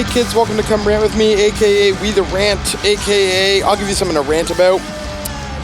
Hey kids, welcome to Come Rant With Me, aka We The Rant, aka I'll give you something to rant about.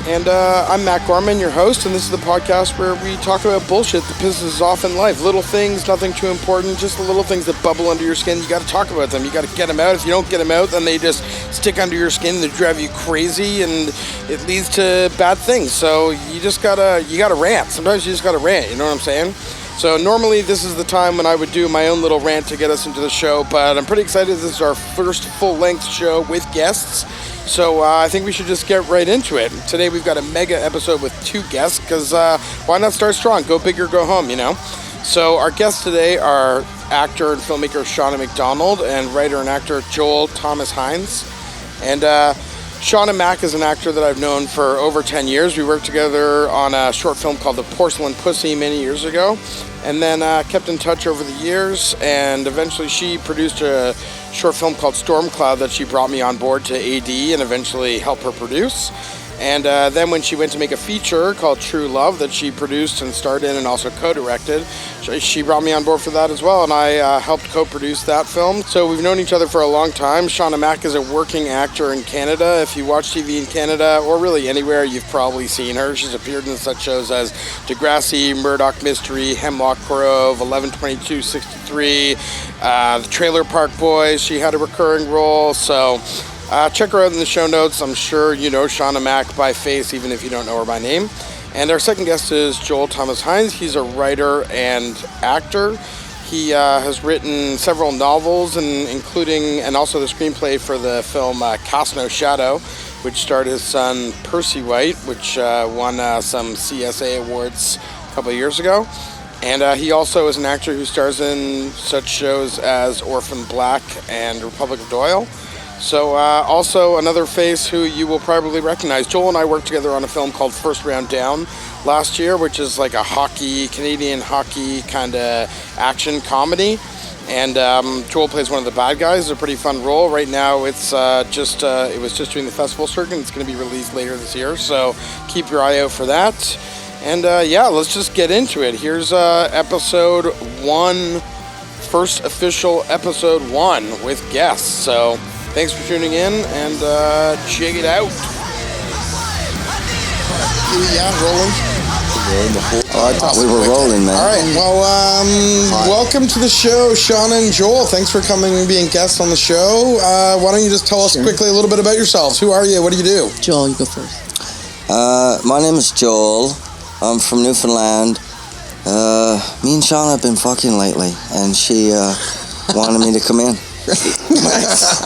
And I'm Matt Gorman, your host, and this is the podcast where we talk about bullshit that pisses us off in life. Little things, nothing too important, just the little things that bubble under your skin. You got to talk about them. You got to get them out. If you don't get them out, then they just stick under your skin and they drive you crazy, and it leads to bad things. So you gotta rant. Sometimes you just gotta rant. You know what I'm saying? So normally this is the time when I would do my own little rant to get us into the show, but I'm pretty excited. This is our first full-length show with guests. So I think we should just get right into it. Today we've got a mega episode with 2 guests, because why not start strong? Go big or go home, you know? So our guests today are actor and filmmaker SHAUNA MACDONALD and writer and actor Joel Thomas Hynes. And SHAUNA Mac is an actor that I've known for over 10 years. We worked together on a short film called The Porcelain Pussy many years ago, and then kept in touch over the years, and eventually she produced a short film called Storm Cloud that she brought me on board to AD and eventually help her produce. And then when she went to make a feature called True Love that she produced and starred in and also co-directed, she brought me on board for that as well, and I helped co-produce that film. So we've known each other for a long time. SHAUNA Mac is a working actor in Canada. If you watch TV in Canada, or really anywhere, you've probably seen her. She's appeared in such shows as Degrassi, Murdoch Mystery, Hemlock Grove, 11/22/63, The Trailer Park Boys. She had a recurring role, so check her out in the show notes. I'm sure you know SHAUNA Mac by face, even if you don't know her by name. And our second guest is Joel Thomas Hynes. He's a writer and actor. He has written several novels, and also the screenplay for the film Cast No Shadow, which starred his son Percy White, which won some CSA awards a couple of years ago. And he also is an actor who stars in such shows as Orphan Black and Republic of Doyle. So also another face who you will probably recognize. Joel and I worked together on a film called First Round Down last year, which is like a Canadian hockey kind of action comedy. And Joel plays one of the bad guys. It's a pretty fun role. Right now it was just doing the festival circuit. It's going to be released later this year, so keep your eye out for that. And let's just get into it. Here's episode 1, first official episode 1 with guests. So thanks for tuning in, and check it out. Yeah, rolling. Oh, I thought we were rolling, man. All right, well, welcome to the show, SHAUNA and Joel. Thanks for coming and being guests on the show. Why don't you just tell us quickly a little bit about yourselves? Who are you? What do you do? Joel, you go first. My name is Joel. I'm from Newfoundland. Me and Shauna have been fucking lately, and she wanted me to come in. Nice.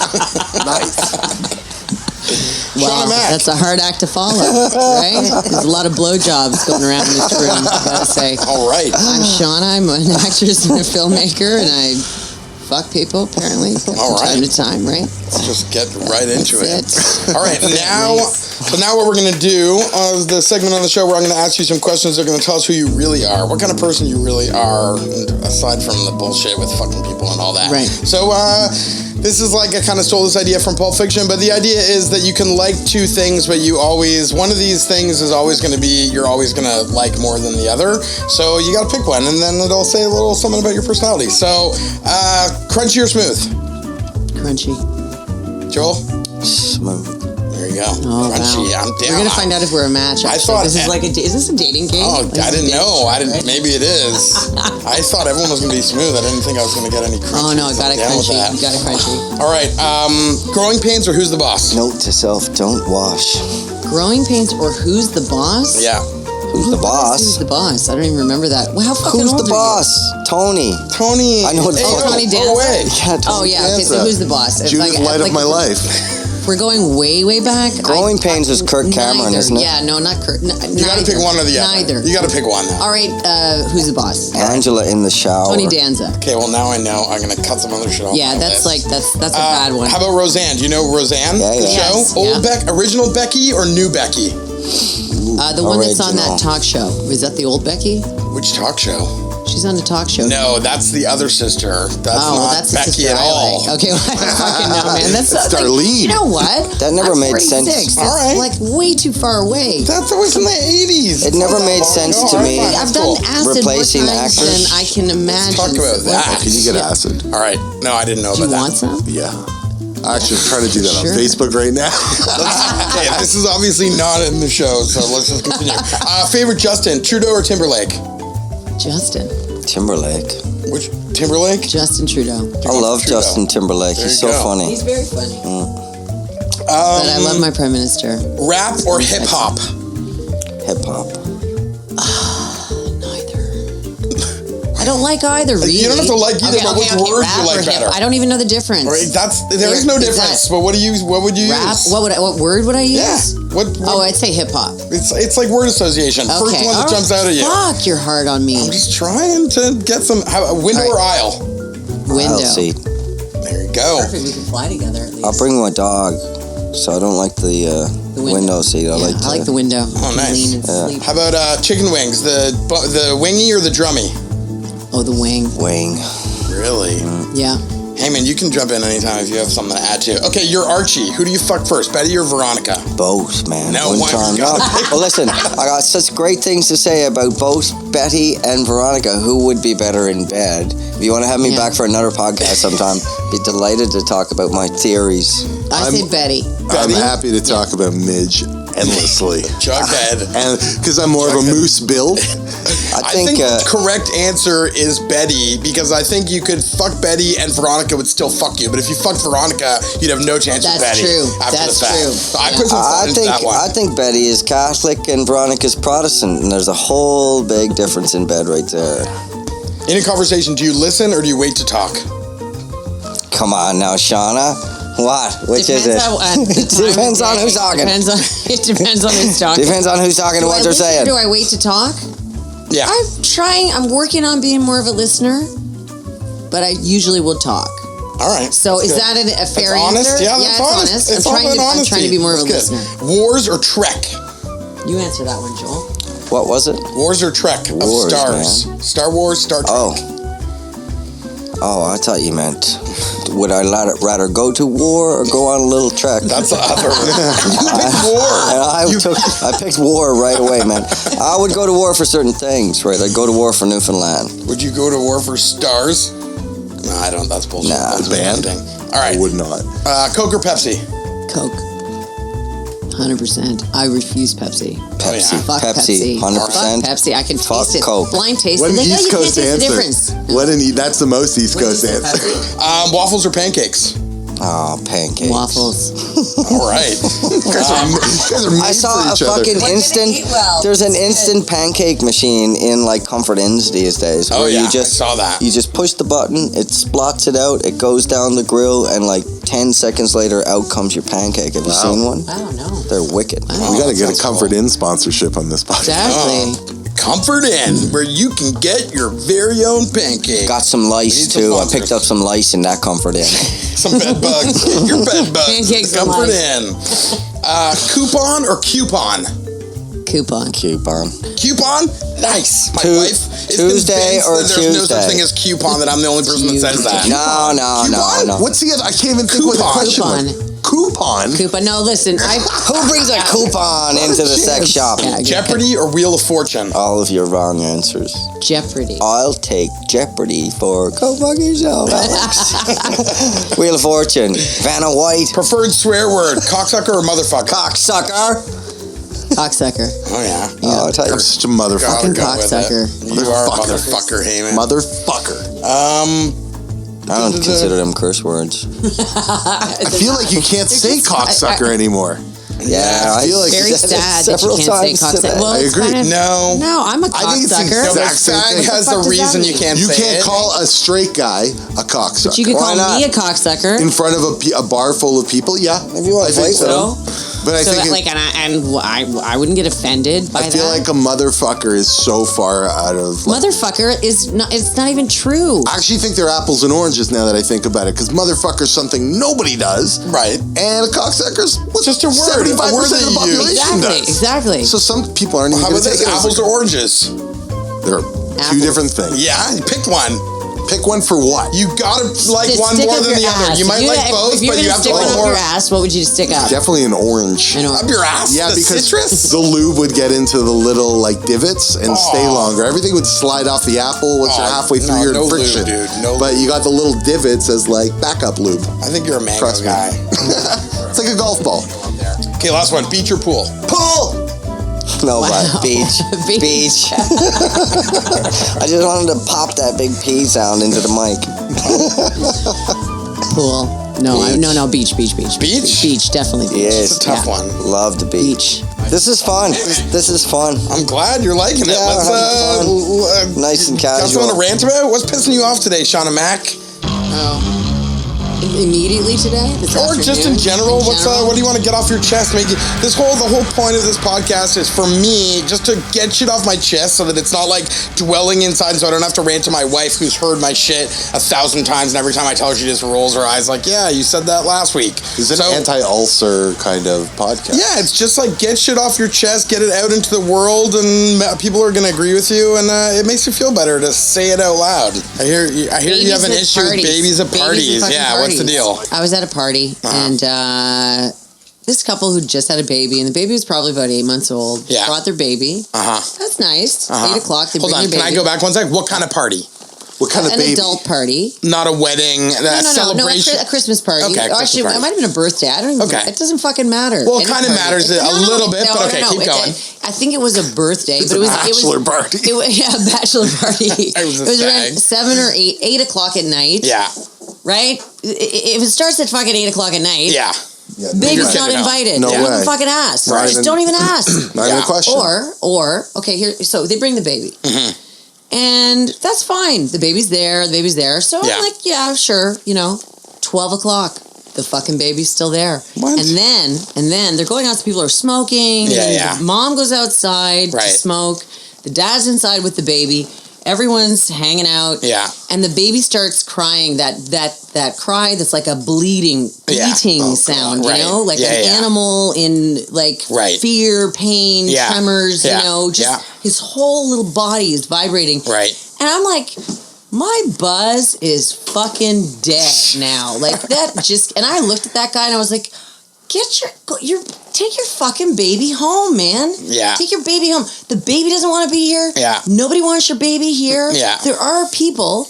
Wow, that's a hard act to follow, right? There's a lot of blowjobs going around in this room, I gotta say. All right. I'm SHAUNA. I'm an actress and a filmmaker, and I fuck people, apparently, from time to time, right? Let's just get right into it. All right, now what we're going to do is the segment on the show where I'm going to ask you some questions that are going to tell us who you really are, what kind of person you really are, aside from the bullshit with fucking people and all that. Right. So, this is like, I kind of stole this idea from Pulp Fiction, but the idea is that you can like 2 things, but one of these things is always going to be, you're always going to like more than the other. So you got to pick one, and then it'll say a little something about your personality. So, crunchy or smooth? Crunchy. Joel? Smooth. There you go. Oh, crunchy. wow. I'm down. We're gonna find out if we're a match. Actually. I thought is this a dating game? Oh, like I didn't know. Right? Maybe it is. I thought everyone was gonna be smooth. I didn't think I was gonna get any crunchy. Oh no, got it crunchy. You got it crunchy. All right. Growing pains or who's the boss? Note to self: don't wash. Growing pains or who's the boss? Yeah. Who's the boss? Who's the boss? I don't even remember that. Well, how fucking Who's old the are boss? Tony. Tony. I know it's Tony Danza. Oh, wait. Yeah, Tony Okay. So who's the boss? It's Judith Light of my life. We're going way, way back. Growing Pains is Kirk Cameron, isn't it? Yeah, no, not Kirk. You gotta pick one or the other. Neither. You gotta pick one now. All right, who's the boss? Angela in the shower. Tony Danza. Okay, well now I know. I'm gonna cut some other shit off. Yeah, that's a bad one. How about Roseanne? Do you know Roseanne? Yeah, The yeah. show? Yes, Old yeah. Original Becky or new Becky? The one that's on Original. that talk show. Is that the old Becky? Which talk show? She's on the talk show. No, that's the other sister. That's not that's the Becky sister at I all. like. Okay, well, I don't fucking know, man. That's Darlene. You know what? That never made sense. 46. All right. It's like way too far away. That was in the 80s. It never made sense to me. I've done acid Replacing more times actors. than I can imagine. Talk about So, that. Can you get acid? All right. No, I didn't know Do you about want some? Yeah. Actually, I'm trying to do that Sure. on Facebook right now. that. Okay, this is obviously not in the show, so let's just continue. Favorite Justin, Trudeau or Timberlake? Justin. Timberlake. Which Timberlake? Justin Trudeau. I love Trudeau. Justin Timberlake. There He's you so go. funny. He's very funny. But I love my prime minister. Rap or hip hop? Hip hop. Neither. I don't like either, really. You don't have to like either, but which words rap you like or hip- better? I don't even know the difference. All right, there is no Is difference. that But what would you Rap? use? What word would I use? Yeah. What Oh, I'd say hip hop. it's like word association. First Okay. one that Oh, jumps out at you. Fuck, you're hard on me. I'm just trying to get some window All or aisle. Window. I'll see. There you go. Perfect. We can fly together at least. I'll bring my dog. So I don't like the window seat. I I like the window. Oh, nice. Lean and sleep. How about chicken wings? The wingy or the drummy? Oh, the wing. wing. Really? Yeah. Hey man, you can jump in anytime if you have something to add to. Okay, you're Archie. Who do you fuck first, Betty or Veronica? Both, man. No, One why time. you gotta No. pick- Well, listen, I got such great things to say about both Betty and Veronica. Who would be better in bed? If you want to have me Yeah. back for another podcast sometime, be delighted to talk about my theories. I say Betty. I'm Betty? happy to talk about Midge endlessly. Jughead. And because I'm more of a moose build. I think the correct answer is Betty because I think you could fuck Betty and Veronica would still fuck you. But if you fucked Veronica, you'd have no chance with That's Betty. true. After That's the fact. true. So I Yeah. put some thought into that one. I think Betty is Catholic and Veronica's Protestant, and there's a whole big difference in bed right there. In a conversation, do you listen or do you wait to talk? Come on now, Shauna. What? Which is it? Depends on who's talking. It depends on who's talking. Depends on who's talking and what they're saying. Do I wait to talk? Yeah. I'm working on being more of a listener, but I usually will talk. All right. So That's is good. that a fair That's honest? answer? Yeah, that's it's honest. honest. It's I'm all about trying honesty. to be more of a That's listener. good. Wars or Trek? You answer that one, Joel. What was it? Wars or Trek Wars, of stars? Star Wars, Star Trek. Oh, I thought you meant, would I rather go to war or go on a little trek? That's the other one. You picked war. And I picked war right away, man. I would go to war for certain things, right? I'd go to war for Newfoundland. Would you go to war for stars? No, I don't. That's bullshit. Nah. That's Band? All right. I would not. Coke or Pepsi? Coke. 100%. I refuse Pepsi. Pepsi. yeah. Fuck Pepsi. 100%. Fuck Pepsi. I can Fuck taste it. Coke. Blind taste. What it. an They go, East you can't Coast taste the answer. difference. That's the most East What Coast is it, answer. Pepsi? Waffles or pancakes? Oh, pancakes. Waffles. All right. You guys are made I saw for a each other. fucking We're gonna instant. eat well. There's an It's instant pancake machine in like Comfort Inns these days. Oh, where yeah, you just, I saw that. You just push the button, it splots it out, it goes down the grill, and like 10 seconds later, out comes your pancake. Have you Wow. seen one? I don't know. They're wicked. We got to get a sounds Comfort cool. Inn sponsorship on this podcast. Exactly. Comfort Inn, where you can get your very own pancake. Got some We lice need some too. I sponsors. picked up some lice in that Comfort Inn. Some bed bugs. Get your bed bugs. Pancakes at and Comfort lice. Inn. Coupon or coupon? Coupon. Coupon. Coupon? Nice. My wife is Tuesday convinced or that there's no such Tuesday? thing as coupon, that I'm the only person that says that. No, no, Coupon? no. What's the other? I can't even think what the Coupon. question was. Coupon? Coupon. No, listen. Who brings a coupon into the sex shop? Yeah, Jeopardy or Wheel of Fortune? All of your wrong answers. Jeopardy. I'll take Jeopardy for go fuck yourself, Alex. Wheel of Fortune. Vanna White. Preferred swear word, cocksucker or motherfucker? Cocksucker. Cocksucker. Oh, yeah. Oh, I tell you. I'm such a motherfucker. Gotta go with cocksucker. it. You are a motherfucker, Heyman. Motherfucker. I don't consider them curse words. I feel like you can't say just- cocksucker anymore. Yeah, I feel like Very said it sad that you several can't say times today. cocksucker. Well, I it's agree. kind of- No. No, I'm a I think it's cocksucker. No, but exact same SAG thing. has What the a fuck does reason that you mean? can't You say can't it. call a straight guy a cocksucker. But you could call Why not? me a cocksucker. in front of a bar full of people. Yeah, If you want I to think fight so. with them. But I So think that, like, I wouldn't get offended by I feel that. like a motherfucker is so far out of. Like, Motherfucker is not. It's not even true. I actually think they're apples and oranges now that I think about it, because motherfucker's something nobody does, Right. and a cocksucker's what, Just a word, 75% a word of that the you population use. Exactly. does. Exactly. So some people aren't even How going about to take this? it as Apples a- or oranges? They're Two different things. Yeah, pick one. Pick one for what? You gotta like Just one stick more up than your the other. ass. You might like both, if you're but you gonna have to stick one like up more. your ass, what would you stick up? Definitely an orange. Up your ass? Yeah, The because citrus? the lube would get into the little like divots and stay longer. Everything would slide off the apple once you're halfway through your no friction. lube, dude. No but lube. you got the little divots as like backup lube. I think you're a mango Trust me. guy. It's like a golf ball. Okay, last one. Beach or pool? Pull. No, Wow. but beach. Beach. I just wanted to pop that big P sound into the mic. Pool. No, Beach. no, beach. Beach? Beach, definitely beach. Yes. It's a tough one. Love the beach. This is fun. This is fun. I'm glad you're liking it. Yeah, Let's Nice and got casual. something to rant about? What's pissing you off today, Shauna Mac? Immediately today? Or just in general, what do you want to get off your chest? The whole point of this podcast is for me just to get shit off my chest so that it's not like dwelling inside, so I don't have to rant to my wife who's heard my shit 1,000 times, and every time I tell her, she just rolls her eyes like, yeah, you said that last week. It's an anti-ulcer kind of podcast. Yeah, it's just like get shit off your chest, get it out into the world, and people are gonna agree with you, and it makes you feel better to say it out loud. I hear you have an issue with babies at parties. Yeah, what's the deal? I was at a party, and this couple who just had a baby, and the baby was probably about 8 months old, brought their baby. That's nice. 8 o'clock, they bring their baby. Can I go back one sec? What kind of party? What kind of baby? An adult party. Not a wedding, celebration. No, a Christmas party. Okay, actually, party. it might have been a birthday. I don't even. Okay. It doesn't fucking matter. Well, it kind of matters a little bit, but okay, keep going. I think it was a birthday, It's but a it bachelor was party. It was a bachelor party. It was a around stag. 7 or 8 o'clock at night. Yeah. Right? If it starts at fucking 8 o'clock at night. Yeah. Baby's You're not kidding, no. invited. No Don't way. even fucking ask. Right. Just don't even ask. Not even a question. Or okay, so they bring the baby. And that's fine. The baby's there. So I'm like, yeah, sure. 12 o'clock. The fucking baby's still there. What? And then they're going out. So people are smoking. Yeah. The mom goes outside to smoke. The dad's inside with the baby. Everyone's hanging out. Yeah. And the baby starts crying that cry that's like a bleating sound, Right. Like an animal in like fear, pain, tremors, his whole little body is vibrating. Right. And I'm like, my buzz is fucking dead now. Like that and I looked at that guy and I was like, take your fucking baby home, man. Yeah. Take your baby home. The baby doesn't want to be here. Yeah. Nobody wants your baby here. Yeah. There are people,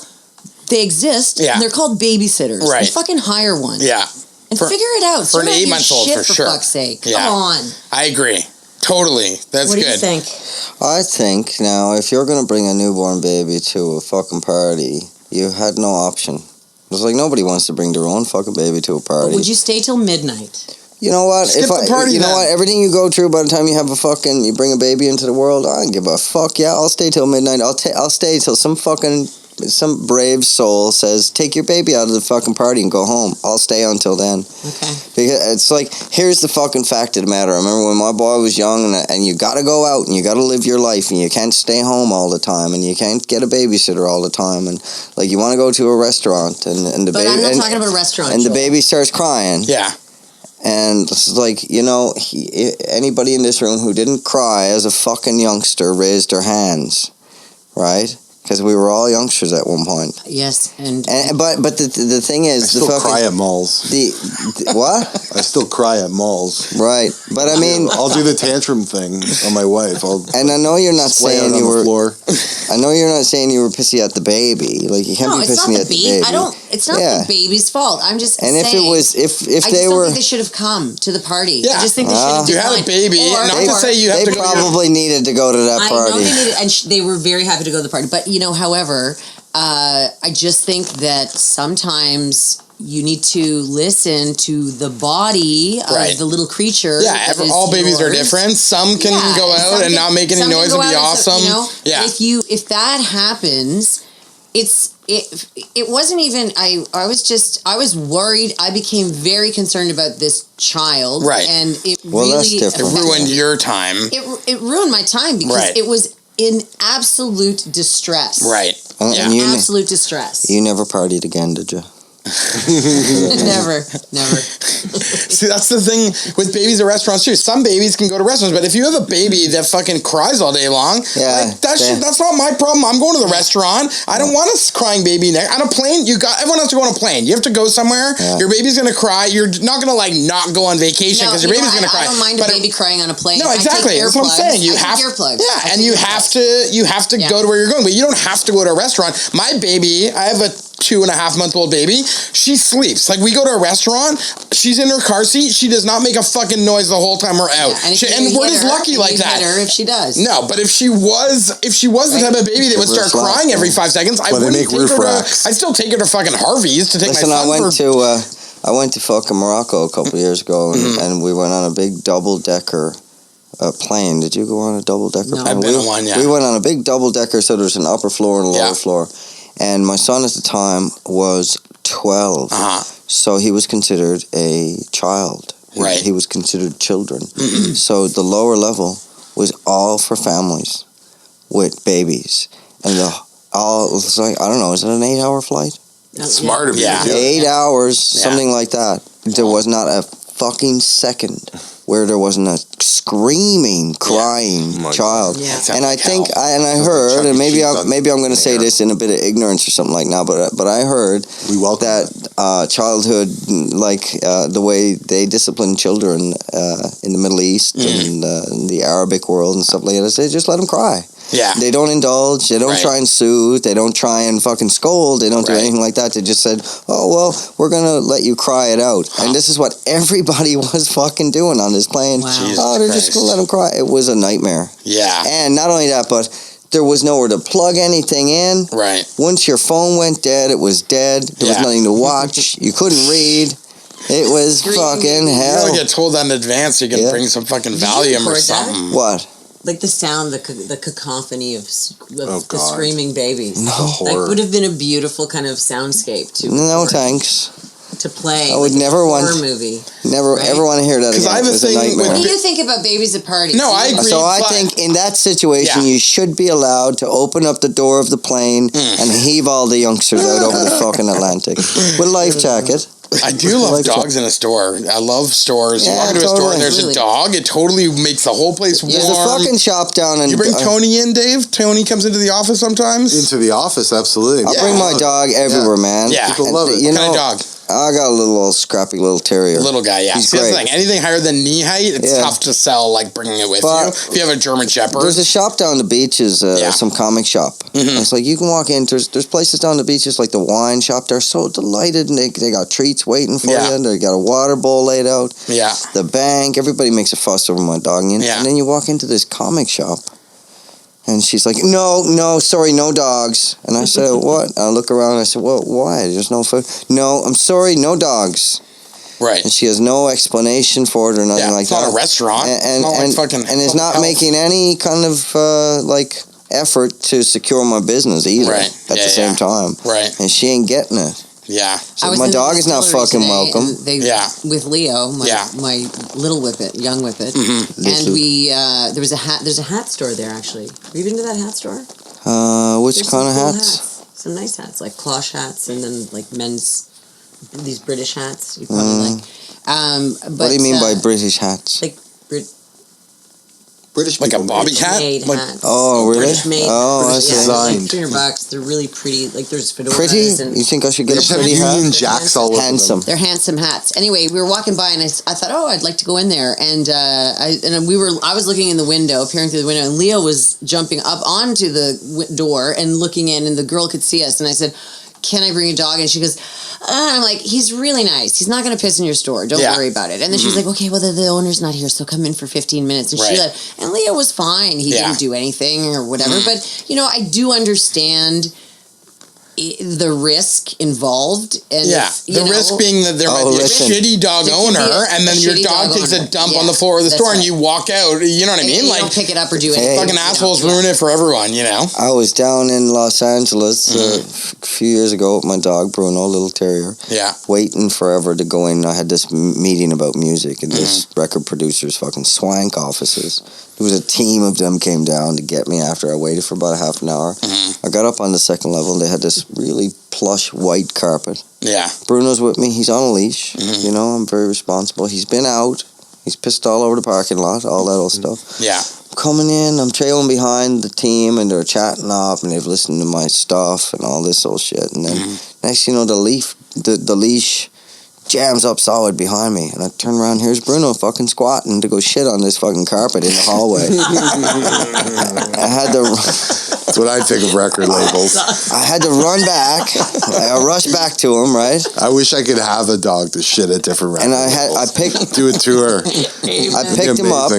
they exist, and they're called babysitters. Right. And fucking hire one. Yeah. And figure it out. For an 8-month-old, for sure. fuck's sake. Yeah. Come on. I agree. Totally. That's What good. do you think? I think now, if you're going to bring a newborn baby to a fucking party, you had no option. It's like nobody wants to bring their own fucking baby to a party. But would you stay till midnight? You know what? Skip the party you know then. what? Everything you go through by the time you bring a baby into the world, I don't give a fuck. Yeah, I'll stay till midnight. I'll stay till some brave soul says, take your baby out of the fucking party and go home. I'll stay until then. Okay. Because it's like, here's the fucking fact of the matter. I remember when my boy was young and you gotta go out and you gotta live your life and you can't stay home all the time and you can't get a babysitter all the time and like you want to go to a restaurant and the But baby. I'm not talking about a restaurant. And the Joel. baby starts crying. Yeah. And it's like, anybody in this room who didn't cry as a fucking youngster raised their hands, right? Because we were all youngsters at one point. Yes, but the thing is, I still cry at malls. What? I still cry at malls. Right, but I mean, I'll do the tantrum thing on my wife. And I know you're not lay saying out you on the were. floor. I know you're not saying you were pissy at the baby. Like you can't be pissing at the baby. It's not the baby's fault. I'm just saying. And if it was, if I they just were, don't think they should have come to the party. Yeah. I just think they should have. You had a baby. Not to say you have they to go. probably needed to go to that I know party. they needed, and they were very happy to go to the party. But however, I just think that sometimes you need to listen to the body of the little creature. Yeah, all babies are different. Some can go out and not make any noise and be awesome. If that happens, it wasn't even. I was worried. I became very concerned about this child. Right. And it that's really different. It ruined your time. It ruined my time because it was in absolute distress. Right. And you absolute distress. You never partied again, did you? Never. See, that's the thing with babies at restaurants too. Some babies can go to restaurants, but if you have a baby that fucking cries all day long, that's not my problem. I'm going to the restaurant. I don't want a crying baby there. On a plane, everyone has to go on a plane. You have to go somewhere. Yeah. Your baby's gonna cry. You're not gonna not go on vacation because your baby's gonna cry. I don't mind a baby crying on a plane. No, exactly. That's what I'm saying. You have earplugs. Yeah, and you have to go to where you're going, but you don't have to go to a restaurant. My baby, I have a 2.5-month-old baby. She sleeps. Like, we go to a restaurant, she's in her car seat, she does not make a fucking noise the whole time we're out. Yeah, and we're just lucky like that. Hit her if she does. No, but if she was the type of baby that would start crying every 5 seconds, I wouldn't take her to. I'd still take her to fucking Harvey's to take my son I went to fucking Morocco a couple years ago, and we went on a big double-decker plane. Did you go on a double-decker plane? I've been on one, yeah. We went on a big double-decker, so there's an upper floor and a lower floor. And my son at the time was 12. So he was considered a child. Right. He was considered children. So the lower level was all for families with babies. And it's like, I don't know, is it an 8-hour flight? That's smart of you. Yeah. 8 hours, something like that. There was not a fucking second where there wasn't a screaming, crying child. Yeah. And I think, I heard, and maybe I'm going to say this in a bit of ignorance or something like that, but I heard that childhood, the way they discipline children in the Middle East and the Arabic world and stuff like that, they just let them cry. Yeah. They don't indulge. They don't try and soothe. They don't try and fucking scold. They don't do anything like that. They just said, oh, well, we're going to let you cry it out. And this is what everybody was fucking doing on this plane. Wow. They're just going to let them cry. It was a nightmare. Yeah. And not only that, but there was nowhere to plug anything in. Right. Once your phone went dead, it was dead. There was nothing to watch. You couldn't read. It was fucking hell. You don't get told that in advance. You can bring some fucking Valium or something. What? Like the sound, the cacophony of the screaming babies. No. That would have been a beautiful kind of soundscape to thanks. To play. I would never want a horror movie. Never ever want to hear that again. I have a thing. What do you think about babies at parties? No, I agree. So I think in that situation, you should be allowed to open up the door of the plane and heave all the youngsters out over the fucking Atlantic with a life jacket. I do love dogs in a store. I love stores. You walk into a store and there's a dog. It totally makes the whole place warm. There's a fucking shop down in... You bring Tony in, Dave? Tony comes into the office sometimes? Into the office, absolutely. I'll bring my dog everywhere, man. Yeah. People love it. What kind of dog? I got a little scrappy little terrier. Little guy, yeah. He's See, that's the great. thing. Anything higher than knee height, it's tough to sell, bringing it with you. If you have a German Shepherd. There's a shop down the beaches, some comic shop. It's like you can walk in. There's places down the beaches like the wine shop. They're so delighted, and they got treats waiting for you. They got a water bowl laid out. Yeah. The bank. Everybody makes a fuss over my dog. And then you walk into this comic shop. And she's like, no, sorry, no dogs. And I said, what? I look around and I said, well, why? There's no food. No, I'm sorry, no dogs. Right. And she has no explanation for it or nothing like that. It's not a restaurant. And it's not making any kind of, effort to secure my business either at the same time. Right. And she ain't getting it. Yeah. So my dog is not fucking welcome. With Leo, my little whippet, young whippet, and we there's a hat store there actually. Have you been to that hat store? Which kind of hats? Some nice hats, like cloche hats, and then like men's these British hats. You probably like. But, what do you mean by British hats? Like British like a bobby hat? Hats. Oh, really? British made. Oh, I see. Like $300. They're really pretty. Like there's fedoras. Pretty? And you think I should get a pretty hat? Union Jacks all over handsome. They're handsome hats. Anyway, we were walking by and I thought, I'd like to go in there. And I was looking in the window, peering through the window, and Leo was jumping up onto the door and looking in, and the girl could see us. And I said, can I bring a dog? And she goes, I'm like, he's really nice. He's not going to piss in your store. Don't worry about it. And then she's like, okay, well, the owner's not here, so come in for 15 minutes. And and Leo was fine. He didn't do anything or whatever. But, I do understand the risk involved. And the risk being that there might be a shitty dog owner, and then your dog takes a dump on the floor of the store, and you walk out. You know what I mean? You don't pick it up or do anything. Fucking assholes ruin it for everyone, I was down in Los Angeles a few years ago with my dog, Bruno, little terrier. Yeah. Waiting forever to go in. I had this meeting about music, and this record producer's fucking swank offices. It was a team of them came down to get me after I waited for about a half an hour. I got up on the second level and they had this really plush white carpet. Yeah. Bruno's with me. He's on a leash. You know, I'm very responsible. He's been out. He's pissed all over the parking lot, all that old stuff. Yeah. I'm coming in, I'm trailing behind the team, and they're chatting up, and they've listened to my stuff and all this old shit. And then next thing you know, the leash jams up solid behind me, and I turn around. Here's Bruno fucking squatting to go shit on this fucking carpet in the hallway. I had to. That's what I think of record labels. I had to run back. I rushed back to him, right? I wish I could have a dog to shit at different record And labels. Do a tour. I picked him up.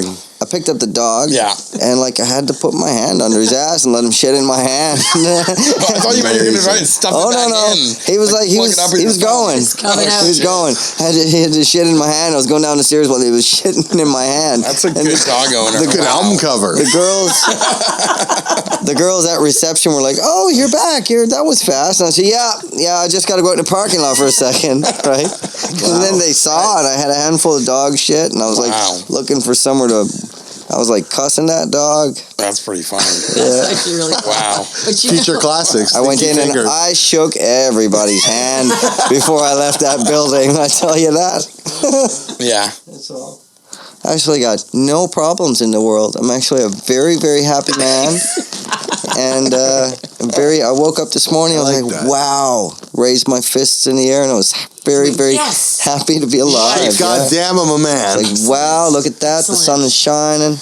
I picked up the dog. Yeah. And like I had to put my hand under his ass and let him shit in my hand. I thought you were going to try and stuff it back in. He was like he was going. He was going. He had the shit in my hand. I was going down the stairs while he was shitting in my hand. That's a good dog owner. The good album cover. The girls at reception were like, "Oh, you're back. That was fast." And I said, "Yeah. I just got to go out in the parking lot for a second, right?" And then they saw it. I had a handful of dog shit, and I was like looking for somewhere to. I was like cussing that dog. That's pretty funny. That's actually really Wow. Future classics. I went in and I shook everybody's hand before I left that building. I tell you that. Yeah. That's all. I actually got no problems in the world. I'm actually a very, very happy man. And I woke up this morning, I was like, wow. Raised my fists in the air, and I was very, very happy to be alive. God damn, I'm a man. Like, wow, look at that. The sun is shining.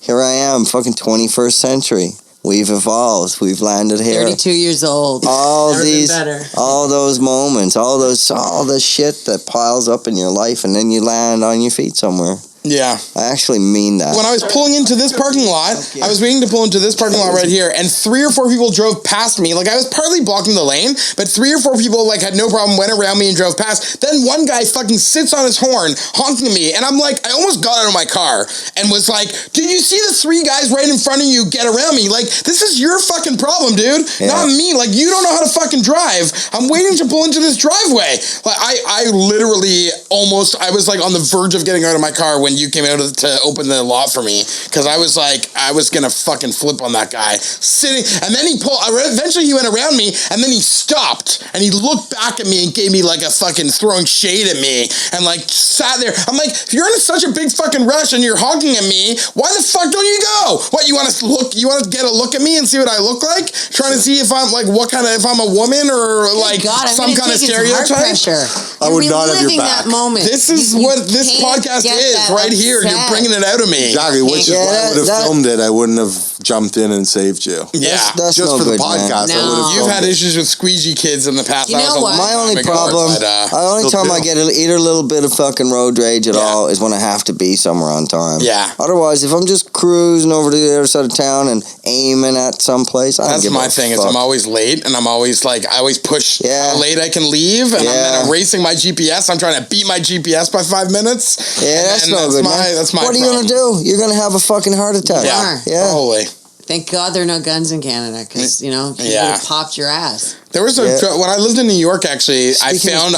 Here I am, fucking 21st century. We've evolved. We've landed here. 32 years old. All Never those moments, all the shit that piles up in your life, and then you land on your feet somewhere. Yeah. I actually mean that. When I was pulling into this parking lot, I was waiting to pull into this parking lot right here, and 3 or 4 people drove past me. Like, I was partly blocking the lane, but 3 or 4 people, like, had no problem, went around me and drove past. Then one guy fucking sits on his horn, honking at me, and I'm like, I almost got out of my car and was like, did you see the 3 guys right in front of you get around me? Like, this is your fucking problem, dude. Not me. Like, you don't know how to fucking drive. I'm waiting to pull into this driveway. Like, I literally almost, I was, like, on the verge of getting out of my car when you came out to open the lot for me, because I was like, I was gonna fucking flip on that guy sitting, and then he pulled, eventually he went around me, and then he stopped, and he looked back at me and gave me like a fucking throwing shade at me, and like sat there. I'm like, if you're in such a big fucking rush and you're honking at me, why the fuck don't you go? What, you want to get a look at me and see what I look like? Trying to see if I'm like, what kind of, if I'm a woman or like some kind of stereotype? I would not have your back. That moment. This is what this podcast is right here. You're bringing it out of me. Exactly, which is why I would have filmed it. I wouldn't have jumped in and saved you. Yeah. That's Just no for the good, podcast, man. I would have You've had issues with squeegee kids in the past. You know what? My only problem, the only time I get either a little bit of fucking road rage at all is when I have to be somewhere on time. Yeah. Otherwise, if I'm just cruising over to the other side of town and aiming at some place, I don't That's give my a thing. fuck. Is I'm always late, and I'm always like, I always push how late I can leave, and I'm racing my GPS. I'm trying to beat my GPS by 5 minutes. Yeah, that's no good, man. That's my What are you gonna do? You're gonna have a fucking heart attack. Yeah. Holy. Thank God there are no guns in Canada, because, you know, you would have popped your ass. There was when I lived in New York, actually, I found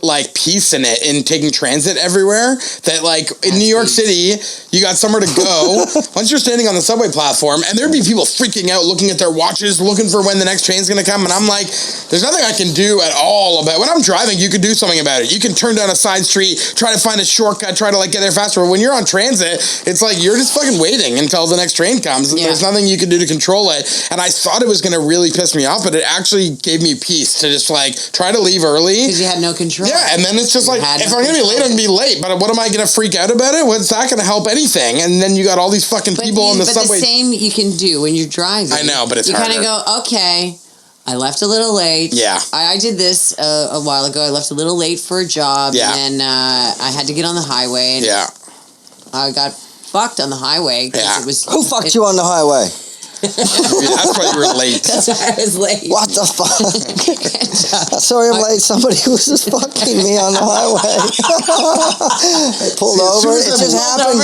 like peace in it, in taking transit everywhere. That like in New York City, you got somewhere to go. Once you're standing on the subway platform, and there'd be people freaking out, looking at their watches, looking for when the next train's gonna come, and I'm like, there's nothing I can do at all about. When I'm driving, you can do something about it. You can turn down a side street, try to find a shortcut, try to like get there faster. But when you're on transit, it's like you're just fucking waiting until the next train comes, and there's nothing you can do to control it. And I thought it was gonna really piss me off, but it actually gave me peace to just like try to leave early, because you had no control. Yeah, and then it's just like, if I'm gonna be late, I'm gonna be late, but what am I gonna freak out about it? What's that gonna help anything? And then you got all these fucking people on the subway. But the same you can do when you're driving. I know, but it's you harder. kind of go, okay, I left a little late. Yeah. I did this a while ago. I left a little late for a job. Yeah. And I had to get on the highway. And yeah. I got fucked on the highway. Yeah. It was, Who fucked you on the highway? That's why you were late. That's why I was late. What the fuck? Sorry I'm late. Somebody was just fucking me on the highway. I pulled over. It just happened. I don't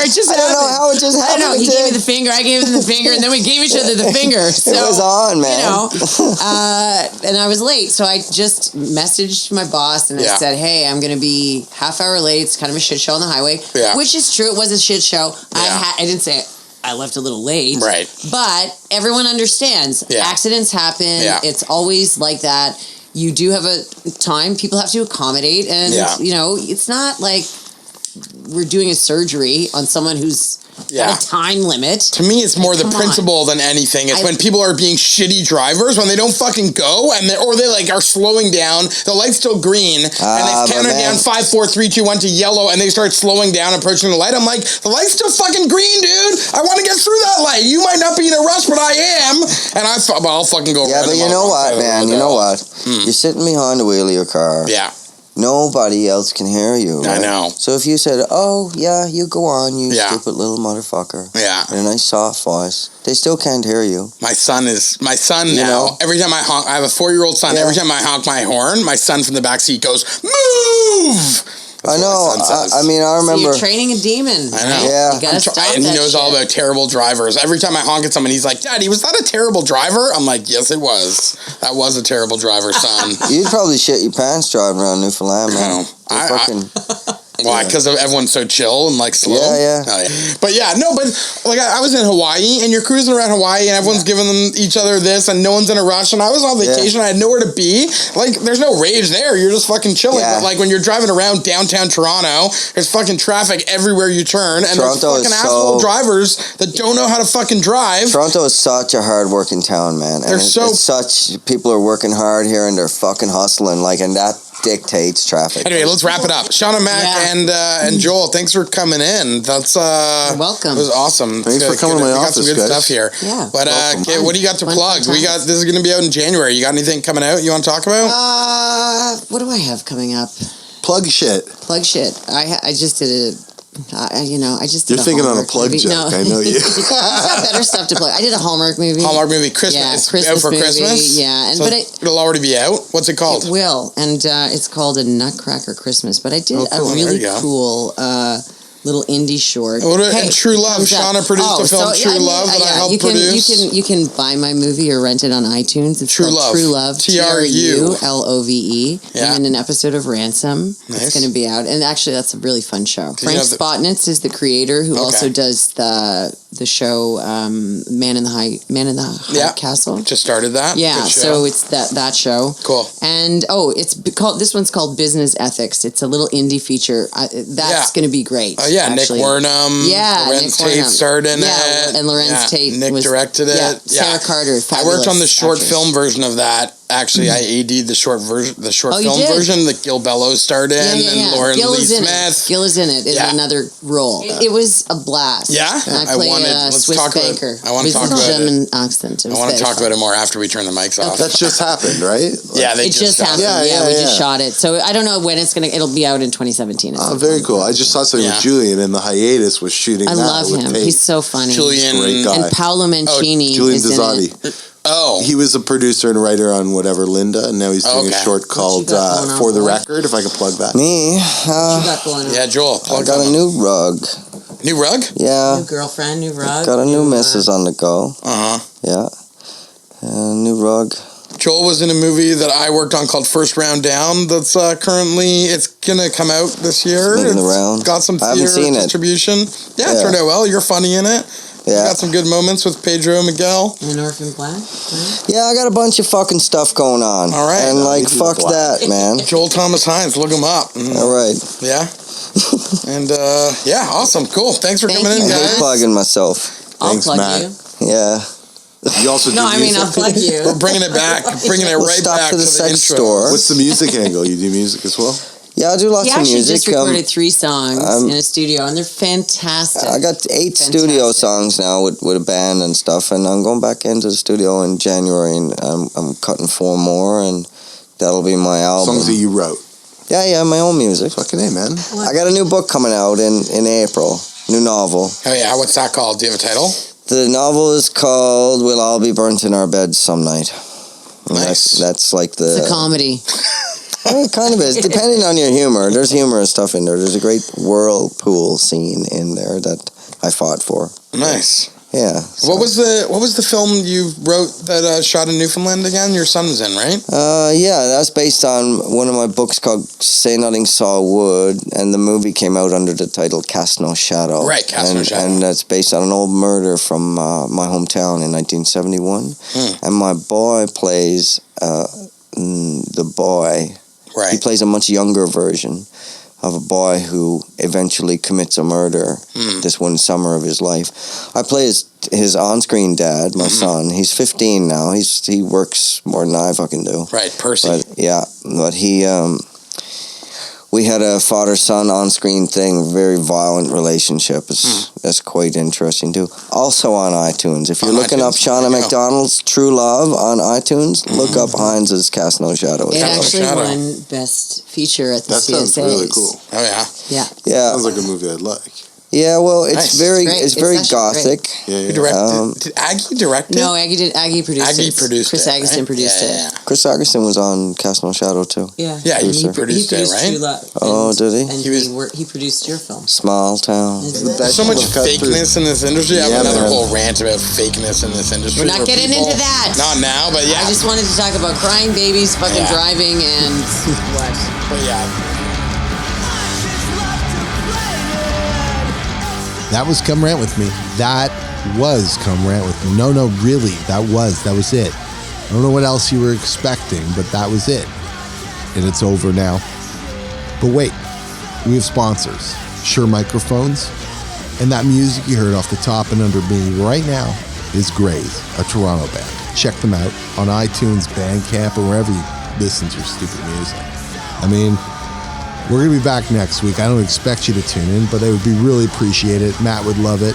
know how it just happened. I don't know. He gave me the finger. I gave him the finger, and then we gave each other the finger. So, it was on, man. And I was late, so I just messaged my boss and I said, "Hey, I'm going to be half hour late. It's kind of a shit show on the highway," which is true. It was a shit show. I didn't say I left a little late, right? But everyone understands. Accidents happen. It's always like that. You do have a time. People have to accommodate, and it's not like we're doing a surgery on someone who's got a time limit. To me, it's more the principle than anything. It's when people are being shitty drivers, when they don't fucking go, and they like are slowing down. The light's still green, and they counted down 5, 4, 3, 2, 1 to yellow, and they start slowing down, approaching the light. I'm like, the light's still fucking green, dude. I want to get through that light. You might not be in a rush, but I am, and I'll fucking go. Yeah, but you know what, man? You know what? You're sitting behind the wheel of your car. Yeah. Nobody else can hear you. Right? I know. So if you said, "Oh yeah, you go on, you stupid little motherfucker," in a nice soft voice, they still can't hear you. My son now. Every time I honk, I have a 4-year-old son. Every time I honk my horn, my son from the back seat goes, "Move!" I know. I mean, I remember. So you're training a demon. I know. Yeah. You gotta stop and he that knows shit. all about terrible drivers. Every time I honk at someone, he's like, "Daddy, was that a terrible driver?" I'm like, "Yes, it was. That was a terrible driver, son." You'd probably shit your pants driving around Newfoundland, man. Why? Because everyone's so chill and like slow. Yeah. Oh, yeah. But like I was in Hawaii, and you're cruising around Hawaii, and everyone's giving them each other this, and no one's in a rush. And I was on vacation, I had nowhere to be. Like, there's no rage there. You're just fucking chilling. But like when you're driving around downtown Toronto, there's fucking traffic everywhere you turn, and there's fucking asshole drivers that don't know how to fucking drive. Toronto is such a hard-working town, man. And people are working hard here, and they're fucking hustling, and that dictates traffic. Anyway, let's wrap it up. Shauna Mac and Joel, thanks for coming in. That's You're welcome. It was awesome. Thanks for coming to my office, We got some good guys. stuff here. Yeah. But okay, what do you got to plug? This is going to be out in January. You got anything coming out you want to talk about? What do I have coming up? Plug shit. I just did a. I just did You're thinking on a Hallmark plug movie. joke. No. I know you. I've got better stuff to plug. I did a Hallmark movie. Christmas. Yeah, It's Christmas out for movie. Christmas. Yeah, so it'll already be out. What's it called? It will, and it's called A Nutcracker Christmas. But I did a really cool little indie short. And True Love. Shauna produced a film, True Love, that I helped produce. You can buy my movie or rent it on iTunes. It's True called Love. True Love. TRULOVE. Yeah. And an episode of Ransom. Nice. It's going to be out, and actually, that's a really fun show. Frank Spotnitz is the creator, who also does the show Man in the High Castle. Just started that. Yeah, so it's that show. Cool. And this one's called Business Ethics. It's a little indie feature. That's going to be great. Oh yeah, actually. Nick Wernham. Yeah, Lorenz Tate starred in it. And Lorenz Tate. Nick directed it. Yeah, Sarah Carter. I worked on the short actress. film version of that. Actually, I AD'd the short film version that Gil Bellows starred in, and Lauren Lee Smith. Gil is in it in another role. It was a blast. Yeah, and I play a Swiss banker. I want to talk about German accent. I want to talk about it more after we turn the mics off. That just happened, right? It just happened. Yeah, we just shot it. So I don't know when it'll be out in 2017. Oh, very cool. I just saw something with Julian in the hiatus was shooting. I love him. He's so funny. Julian, great guy. And Paolo Mancini. Julian is Dezzotti. in it. Oh. He was a producer and writer on whatever Linda, and now he's doing a short called For the Record, if I can plug that. Me? What you got going on? Yeah, Joel. I got a new rug. New rug? Yeah. New girlfriend, new rug. Got a new missus on the go. Uh-huh. Yeah. New rug. Joel was in a movie that I worked on called First Round Down. That's currently, it's gonna come out this year. It's got some I haven't seen distribution. Yeah, it turned out well. You're funny in it. Yeah. You got some good moments with Pedro Miguel. And Orphan Black. Yeah, I got a bunch of fucking stuff going on. All right. And fuck that, man. Joel Thomas Hynes, look him up. All right. Yeah. And awesome, cool. Thanks for coming in, I guys. hate plugging myself. I'll Thanks, plug Matt. you. Yeah. You also do music? I'll plug you. We're bringing it back, Stop back to the sex intro. store. What's the music angle? You do music as well? Yeah, I do lots He of actually music. just recorded 3 songs in a studio, and they're fantastic. I got 8 studio songs now with a band and stuff, and I'm going back into the studio in January, and I'm cutting 4 more, and that'll be my album. Songs that you wrote? Yeah, my own music. Fucking A, man. I got a new book coming out in April. New novel. Oh yeah, what's that called? Do you have a title? The novel is called "We'll All Be Burnt in Our Beds Some Night." Nice. That's like the... It's a comedy. Well, it kind of is, depending on your humor. There's humorous stuff in there. There's a great whirlpool scene in there that I fought for. Nice. Yeah. What was the film you wrote that shot in Newfoundland again? Your son was in, right? Yeah, that's based on one of my books called Say Nothing Saw Wood, and the movie came out under the title Cast No Shadow. Right, Cast No Shadow. And that's based on an old murder from my hometown in 1971. And my boy plays the boy. Right. He plays a much younger version of a boy who eventually commits a murder this one summer of his life. I play his on-screen dad, my son. He's 15 now. He works more than I fucking do. Right, Percy. But he we had a father-son on-screen thing, very violent relationship. That's quite interesting too. Also on iTunes. If you're looking up Shauna MacDonald's True Love on iTunes, look up Hynes' Cast No Shadow. It actually won Best Feature at the CSAs. That sounds really cool. Oh yeah. Yeah. Sounds like a movie I'd like. Yeah, well, it's Nice. very It's very actually gothic. Who directed? Did Aggie direct it? No, Aggie produced Aggie it. produced Chris it, Agustin right? produced Yeah. it. Chris Agustin was on Cast No Shadow too. Yeah. Yeah, And he produced it, right? True Love. Oh, did he? And he produced your film. Small Town. There's so much fakeness in this industry. I have another whole rant about fakeness in this industry. We're not where getting people- into that. Not now, but yeah. I just wanted to talk about crying babies, fucking Yeah. driving, and what? But yeah. That was Come Rant With Me. That was Come Rant With Me. No, really. That was it. I don't know what else you were expecting, but that was it. And it's over now. But wait, we have sponsors. Shure Microphones. And that music you heard off the top and under me right now is Graze, a Toronto band. Check them out on iTunes, Bandcamp, or wherever you listen to your stupid music. I mean, we're going to be back next week. I don't expect you to tune in, but I would be really appreciate it. Matt would love it.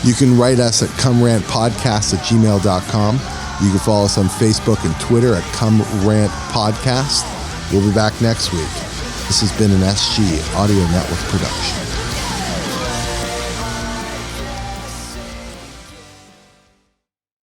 You can write us at comerantpodcast@gmail.com. You can follow us on Facebook and Twitter at Come Rant Podcast. We'll be back next week. This has been an SG Audio Network production.